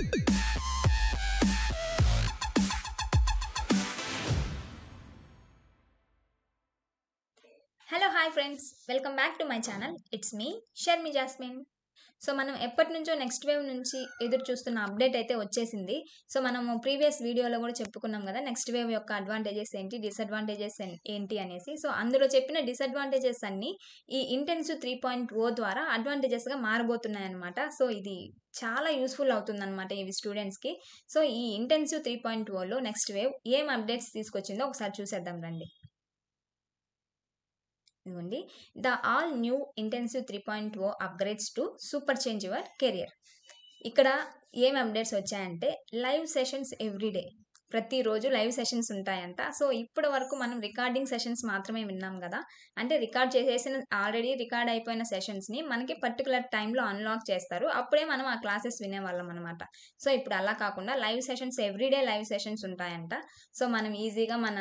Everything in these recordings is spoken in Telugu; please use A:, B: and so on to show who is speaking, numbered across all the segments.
A: Hello hi friends, welcome back to my channel. It's me Sharmi jasmine. So మనం ఎప్పటి నుంచో నెక్స్ట్ వేవ్ నుంచి ఎదురు చూస్తున్న అప్డేట్ అయితే వచ్చేసింది. సో మనము ప్రీవియస్ వీడియోలో కూడా చెప్పుకున్నాం కదా, నెక్స్ట్ వేవ్ యొక్క అడ్వాంటేజెస్ ఏంటి, డిసడ్వాంటేజెస్ ఏంటి అనేసి. సో అందులో చెప్పిన డిసడ్వాంటేజెస్ అన్ని ఈ ఇంటెన్సివ్ 3.0 ద్వారా అడ్వాంటేజెస్గా మారబోతున్నాయి అనమాట. సో ఇది చాలా యూస్ఫుల్ అవుతుంది అనమాట ఇవి స్టూడెంట్స్కి. సో ఈ ఇంటెన్సివ్ 3.0లో నెక్స్ట్ వేవ్ ఏం అప్డేట్స్ తీసుకొచ్చిందో ఒకసారి చూసేద్దాం రండి. ఇదిగోండి, the all new intensive 3.0 upgrades to super change your career. ఇక్కడ ఏం అప్డేట్స్ వచ్చాయంటే, లైవ్ సెషన్స్ ఎవ్రీడే, ప్రతిరోజు లైవ్ సెషన్స్ ఉంటాయంట. సో ఇప్పటి వరకు మనం రికార్డింగ్ సెషన్స్ మాత్రమే విన్నాం కదా, అంటే రికార్డ్ చేసేసిన ఆల్రెడీ రికార్డ్ అయిపోయిన సెషన్స్ని మనకి పర్టికులర్ టైంలో అన్లాక్ చేస్తారు, అప్పుడే మనం ఆ క్లాసెస్ వినేవాళ్ళం అనమాట. సో ఇప్పుడు అలా కాకుండా live sessions everyday live sessions ఉంటాయంట. సో మనం ఈజీగా మన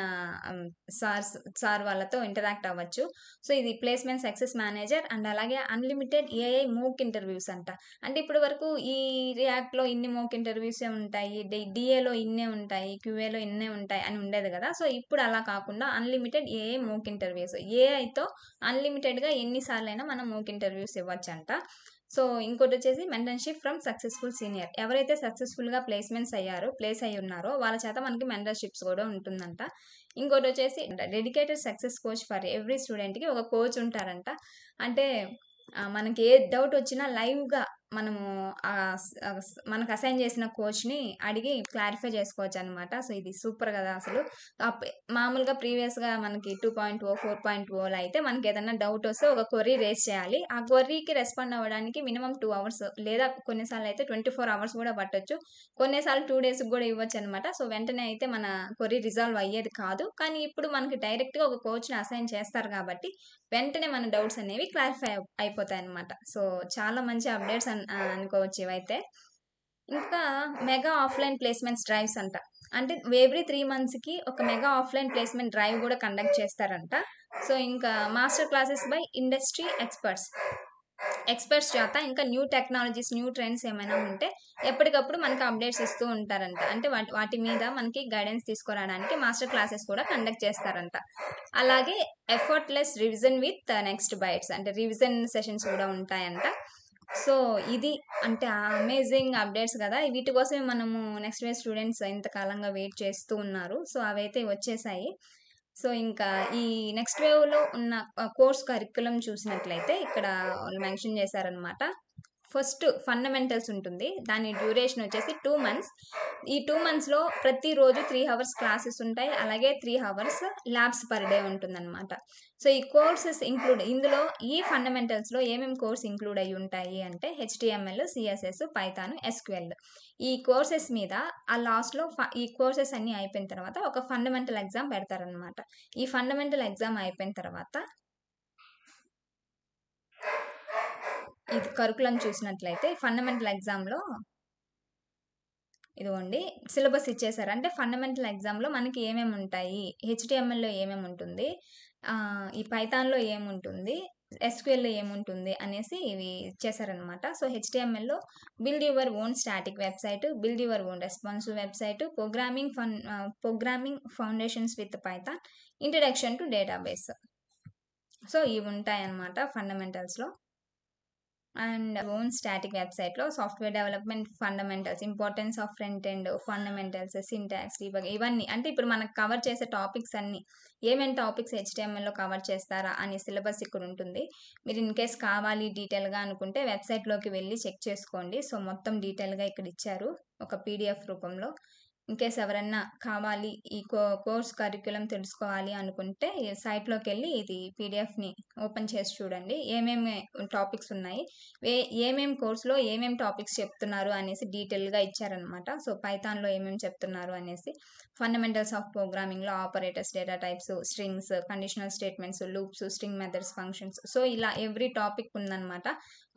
A: సార్ వాళ్ళతో ఇంటరాక్ట్ అవ్వచ్చు. సో ఇది ప్లేస్మెంట్ సక్సెస్ మేనేజర్ అండ్ అలాగే అన్లిమిటెడ్ ఏఐ మూక్ ఇంటర్వ్యూస్ అంట. అంటే ఇప్పటి వరకు ఈ రియాక్ట్లో ఇన్ని మూక్ ఇంటర్వ్యూస్ ఉంటాయి, డిఏలో ఇన్నే ఉంటాయి, క్యూఏలో ఇన్నే ఉంటాయి అని ఉండేది కదా. సో ఇప్పుడు అలా కాకుండా అన్లిమిటెడ్ ఏఐ మూక్ ఇంటర్వ్యూస్, ఏఐతో అన్లిమిటెడ్గా ఎన్నిసార్లు అయినా మనం మూక్ ఇంటర్వ్యూస్ ఇవ్వచ్చంట. సో ఇంకోటి వచ్చేసి మెంటర్షిప్ ఫ్రమ్ సక్సెస్ఫుల్ సీనియర్, ఎవరైతే సక్సెస్ఫుల్గా ప్లేస్ అయ్యి ఉన్నారో వాళ్ళ చేత మనకి మెంటర్షిప్స్ కూడా ఉంటుందంట. ఇంకోటి వచ్చేసి dedicated success coach for every స్టూడెంట్కి ఒక కోచ్ ఉంటారంట. అంటే మనకి ఏ డౌట్ వచ్చినా లైవ్గా మనము మనకు అసైన్ చేసిన కోచ్ని అడిగి క్లారిఫై చేసుకోవచ్చు అనమాట. సో ఇది సూపర్ కదా అసలు. మామూలుగా ప్రీవియస్గా మనకి 2.0 4.0లో అయితే మనకి ఏదైనా డౌట్ వస్తే ఒక క్వరీ రేస్ చేయాలి, ఆ క్వరీకి రెస్పాండ్ అవ్వడానికి మినిమం 2 hours లేదా కొన్నిసార్లు అయితే 24 hours కూడా పట్టొచ్చు, కొన్నిసార్లు 2 days కూడా ఇవ్వచ్చు అనమాట. సో వెంటనే అయితే మన క్వరీ రిజాల్వ్ అయ్యేది కాదు, కానీ ఇప్పుడు మనకి డైరెక్ట్గా ఒక కోచ్ని అసైన్ చేస్తారు కాబట్టి వెంటనే మన డౌట్స్ అనేవి క్లారిఫై అయిపోతాయి అనమాట. సో చాలా మంచి అప్డేట్స్ అనుకోవచ్చు ఇవైతే. ఇంకా మెగా ఆఫ్లైన్ ప్లేస్మెంట్స్ డ్రైవ్స్ అంట. అంటే ఎవ్రీ 3 monthsకి ఒక మెగా ఆఫ్లైన్ ప్లేస్మెంట్ డ్రైవ్ కూడా కండక్ట్ చేస్తారంట. సో ఇంకా master classes by industry experts చేత ఇంకా న్యూ టెక్నాలజీస్, న్యూ ట్రెండ్స్ ఏమైనా ఉంటే ఎప్పటికప్పుడు మనకి అప్డేట్స్ ఇస్తూ ఉంటారంట. అంటే వాటి మీద మనకి గైడెన్స్ తీసుకురావడానికి మాస్టర్ క్లాసెస్ కూడా కండక్ట్ చేస్తారంట. అలాగే effortless revision with Next Bytes, అంటే రివిజన్ సెషన్స్ కూడా ఉంటాయంట. సో ఇది అంటే అమేజింగ్ అప్డేట్స్ కదా, వీటి కోసమే మనము నెక్స్ట్ వేవ్ స్టూడెంట్స్ ఇంతకాలంగా వెయిట్ చేస్తూ ఉన్నారు. సో అవైతే వచ్చేసాయి. సో ఇంకా ఈ నెక్స్ట్ వేవ్లో ఉన్న కోర్స్ కరిక్యులం చూసినట్లయితే ఇక్కడ వాళ్ళు మెన్షన్ చేశారనమాట. ఫస్ట్ ఫండమెంటల్స్ ఉంటుంది, దాని డ్యూరేషన్ వచ్చేసి 2 months. ఈ 2 monthsలో ప్రతిరోజు 3 hours క్లాసెస్ ఉంటాయి, అలాగే 3 hours ల్యాబ్స్ పర్ డే ఉంటుందన్నమాట. సో ఈ కోర్సెస్ ఇందులో ఈ ఫండమెంటల్స్లో ఏమేమి కోర్స్ ఇంక్లూడ్ అయ్యి ఉంటాయి అంటే HTML, CSS, పైథాన్, SQL. ఈ కోర్సెస్ మీద ఆ లాస్ట్లో ఈ కోర్సెస్ అన్నీ అయిపోయిన తర్వాత ఒక ఫండమెంటల్ ఎగ్జామ్ పెడతారనమాట. ఈ ఫండమెంటల్ ఎగ్జామ్ అయిపోయిన తర్వాత ఇది కరికులం చూసినట్లయితే ఫండమెంటల్ ఎగ్జామ్లో ఇదిగోండి సిలబస్ ఇచ్చేసారు. అంటే ఫండమెంటల్ ఎగ్జామ్లో మనకి ఏమేమి ఉంటాయి, HTMLలో ఏమేమి ఉంటుంది, ఈ పైథాన్లో ఏముంటుంది, SQLలో ఏముంటుంది అనేసి ఇవి ఇచ్చేసారనమాట. సో HTMLలో build your own static website, build your own responsive website, programming foundations with Python, introduction to database. So ఇవి ఉంటాయన్నమాట ఫండమెంటల్స్లో. అండ్ ఓన్ స్టాటిక్ వెబ్సైట్లో software development fundamentals, importance of front end, fundamentals, syntax, ఇవన్నీ అంటే ఇప్పుడు మనకు కవర్ చేసే టాపిక్స్ అన్నీ ఏమేమి టాపిక్స్ HTMLలో కవర్ చేస్తారా అని సిలబస్ ఇక్కడ ఉంటుంది. మీరు ఇన్ కేస్ కావాలి డీటెయిల్గా అనుకుంటే వెబ్సైట్లోకి వెళ్ళి చెక్ చేసుకోండి. సో మొత్తం డీటెయిల్గా ఇక్కడ ఇచ్చారు ఒక PDF రూపంలో. ఇన్కేస్ ఎవరన్నా కావాలి ఈ కోర్స్ కరిక్యులం తెలుసుకోవాలి అనుకుంటే సైట్లోకి వెళ్ళి ఇది PDFని ఓపెన్ చేసి చూడండి, ఏమేమి టాపిక్స్ ఉన్నాయి, ఏమేమి కోర్సులో ఏమేమి టాపిక్స్ చెప్తున్నారు అనేసి డీటెయిల్గా ఇచ్చారనమాట. సో పైథాన్లో ఏమేమి చెప్తున్నారు అనేసి, ఫండమెంటల్స్ ఆఫ్ ప్రోగ్రామింగ్లో operators, data types, strings, conditional statements, loops, string methods, functions. So ఇలా ఎవ్రీ టాపిక్ ఉందన్నమాట,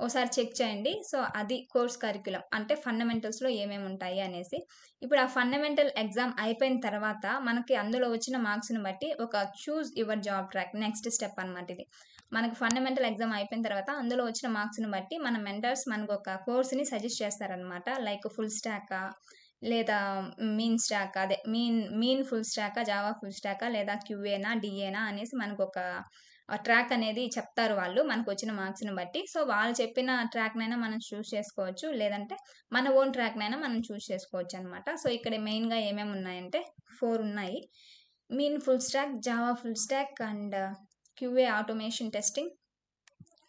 A: ఒకసారి చెక్ చేయండి. సో అది కోర్స్ కరిక్యులం అంటే ఫండమెంటల్స్లో ఏమేమి ఉంటాయి అనేసి. ఇప్పుడు ఆ ఫండమెంటల్ ఎగ్జామ్ అయిపోయిన తర్వాత మనకి అందులో వచ్చిన మార్క్స్ని బట్టి ఒక choose your job track next step అనమాట ఇది. మనకు ఫండమెంటల్ ఎగ్జామ్ అయిపోయిన తర్వాత అందులో వచ్చిన మార్క్స్‌ని బట్టి మన మెంటర్స్ మనకొక కోర్స్‌ని సజెస్ట్ చేస్తారనమాట. లైక్ ఫుల్ స్టాకా, లేదా మీన్ స్టాక్ అదే మీన్ ఫుల్ స్టాకా, జావా ఫుల్ స్టాకా, లేదా క్యూఏనా, డీఏనా అనేసి మనకొక ట్రాక్ అనేది చెప్తారు వాళ్ళు మనకొచ్చిన మార్క్స్‌ని బట్టి. సో, వాళ్ళు చెప్పిన ట్రాక్‌నైనా మనం చూజ్ చేసుకోవచ్చు. లేదంటే మన ఓన్ ట్రాక్‌నైనా మనం చూజ్ చేసుకోవచ్చనమాట. సో, ఇక్కడ మెయిన్‌గా ఏమేమున్నాయంటే 4 ఉన్నాయి. Mean full stock, Java full stock and QA automation testing,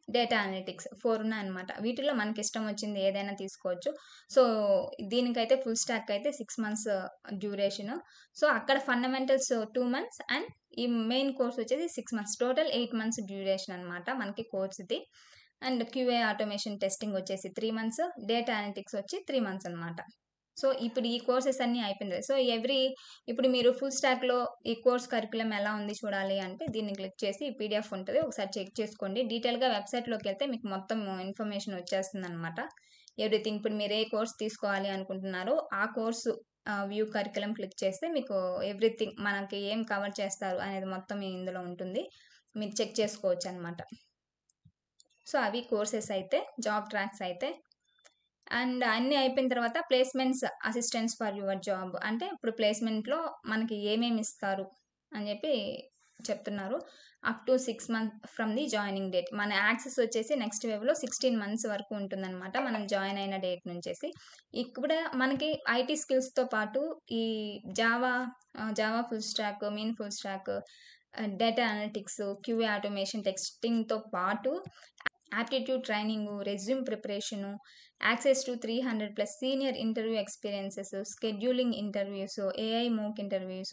A: data analytics 4 ఉన్నాయన్నమాట. వీటిలో మనకిష్టం వచ్చింది ఏదైనా తీసుకోవచ్చు. సో, దీనికైతే ఫుల్ స్టాక్ అయితే 6 మంత్స్ డ్యూరేషను. సో, అక్కడ ఫండమెంటల్స్ 2 మంత్స్ అండ్ ఈ మెయిన్ కోర్స్ వచ్చేసి 6 మంత్స్. టోటల్ 8 మంత్స్ డ్యూరేషన్ అనమాట మనకి కోర్స్‌ది. అండ్ క్యూఏ ఆటోమేషన్ టెస్టింగ్ వచ్చేసి 3 మంత్స్, డేటా అనలిటిక్స్ వచ్చి 3 మంత్స్ అనమాట. సో, ఇప్పుడు ఈ కోర్సెస్ అన్నీ అయిపోయింది. సో, ఇప్పుడు మీరు ఫుల్ స్టాక్‌లో ఈ కోర్స్ కరిక్యులమ్ ఎలా ఉంది చూడాలి అంటే దీన్ని క్లిక్ చేసి ఈ పీడీఎఫ్ ఉంటది. ఒకసారి చెక్ చేసుకోండి. డీటెయిల్‌గా వెబ్‌సైట్‌లోకెళ్తే మీకు మొత్తం ఇన్ఫర్మేషన్ వచ్చేస్తుందనమాట. ఎవ్రీథింగ్ ఇప్పుడు మీరు ఏ కోర్స్ తీసుకోవాలి అనుకుంటున్నారో ఆ కోర్సు వ్యూ కరిక్యులమ్ క్లిక్ చేస్తే మీకు ఎవ్రీథింగ్ మనకి ఏం కవర్ చేస్తారు అనేది మొత్తం ఇందులో ఉంటుంది. మీరు చెక్ చేసుకోవచ్చనమాట. సో, అవి కోర్సెస్ అయితే, జాబ్ ట్రాక్స్ అయితే. అండ్ అన్నీ అయిపోయిన తర్వాత placements assistants for your job అంటే ఇప్పుడు ప్లేస్‌మెంట్‌లో మనకి ఏమేమి ఇస్తారు అని చెప్పి చెప్తున్నారు. Up to 6 months from the joining date. మన యాక్సెస్ వచ్చేసి నెక్స్ట్ వేవ్‌లో 16 మంత్స్ వరకు ఉంటుందనమాట. మనం జాయిన్ అయిన డేట్ నుంచేసి. ఇక్కడ మనకి ఐటీ స్కిల్స్‌తో పాటు ఈ Java full stack, MEAN full stack, data analytics, QA automation టెస్టింగ్‌తో పాటు aptitude training, resume preparation, access to 300+ senior interview experiences, scheduling interviews, AI mock interviews,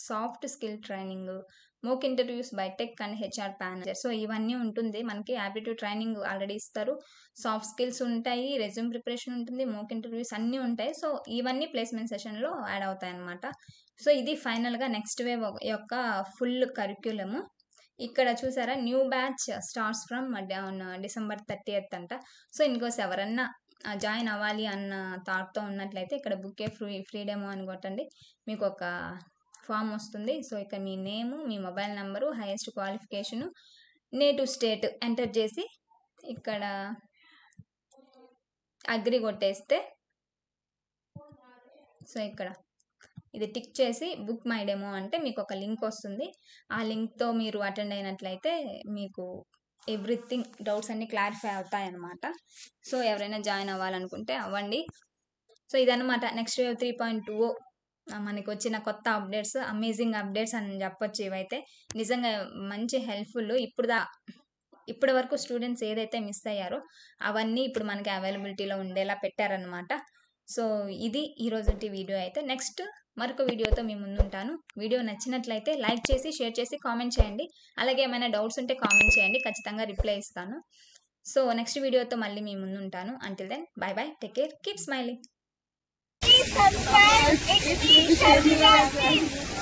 A: soft skill training, mock interviews by tech and HR panel. So, ఇవన్నీ ఉంటుంది. మనకి ఆప్టిట్యూడ్ ట్రైనింగ్ ఆల్రెడీ ఇస్తారు. సాఫ్ట్ స్కిల్స్ ఉంటాయి, రెజ్యూమ్ ప్రిపరేషన్ ఉంటుంది, మోక్ ఇంటర్వ్యూస్ అన్నీ ఉంటాయి. సో, ఇవన్నీ ప్లేస్‌మెంట్ సెషన్‌లో యాడ్ అవుతాయన్నమాట. సో, ఇది ఫైనల్‌గా నెక్స్ట్ వేవ్ యొక్క ఫుల్ కరిక్యులము. ఇక్కడ చూసారా new batch starts from December 30th అంట. సో, ఇన్‌కేస్ ఎవరన్నా జాయిన్ అవ్వాలి అన్న థాట్‌తో ఉన్నట్లయితే ఇక్కడ బుక్ ఏ ఫ్రీ డెమో అని కొట్టండి. మీకొక ఫార్మ్ వస్తుంది. సో, ఇక్కడ మీ నేము, మీ mobile number, highest qualification, native state enter చేసి ఇక్కడ అగ్రీ కొట్టేస్తే సో, ఇక్కడ ఇది టిక్ చేసి బుక్ మై డెమో అంటే మీకు ఒక లింక్ వస్తుంది. ఆ లింక్‌తో మీరు అటెండ్ అయినట్లయితే మీకు ఎవ్రీథింగ్ డౌట్స్ అన్నీ క్లారిఫై అవుతాయన్నమాట. సో, ఎవరైనా జాయిన్ అవ్వాలనుకుంటే అవ్వండి. సో, ఇదన్నమాట నెక్స్ట్ వేవ్ 3.20 మనకొచ్చిన కొత్త అప్డేట్స్, అమేజింగ్ అప్డేట్స్ అని చెప్పొచ్చు ఇవైతే. నిజంగా మంచి హెల్ప్‌ఫుల్. ఇప్పటి వరకు స్టూడెంట్స్ ఏదైతే మిస్ అయ్యారో అవన్నీ ఇప్పుడు మనకి అవైలబిలిటీలో ఉండేలా పెట్టారన్నమాట. సో, ఇది ఈరోజుటి వీడియో అయితే. నెక్స్ట్ మరొక వీడియోతో మీ ముందుంటాను. వీడియో నచ్చినట్లయితే లైక్ చేసి, షేర్ చేసి, కామెంట్ చేయండి. అలాగే ఏమైనా డౌట్స్ ఉంటే కామెంట్ చేయండి. ఖచ్చితంగా రిప్లై ఇస్తాను. సో, నెక్స్ట్ వీడియోతో మళ్ళీ మీ ముందుంటాను. Until then bye bye. Take care. Keep smiling.
B: Please subscribe. It's me, Sharmila Singh.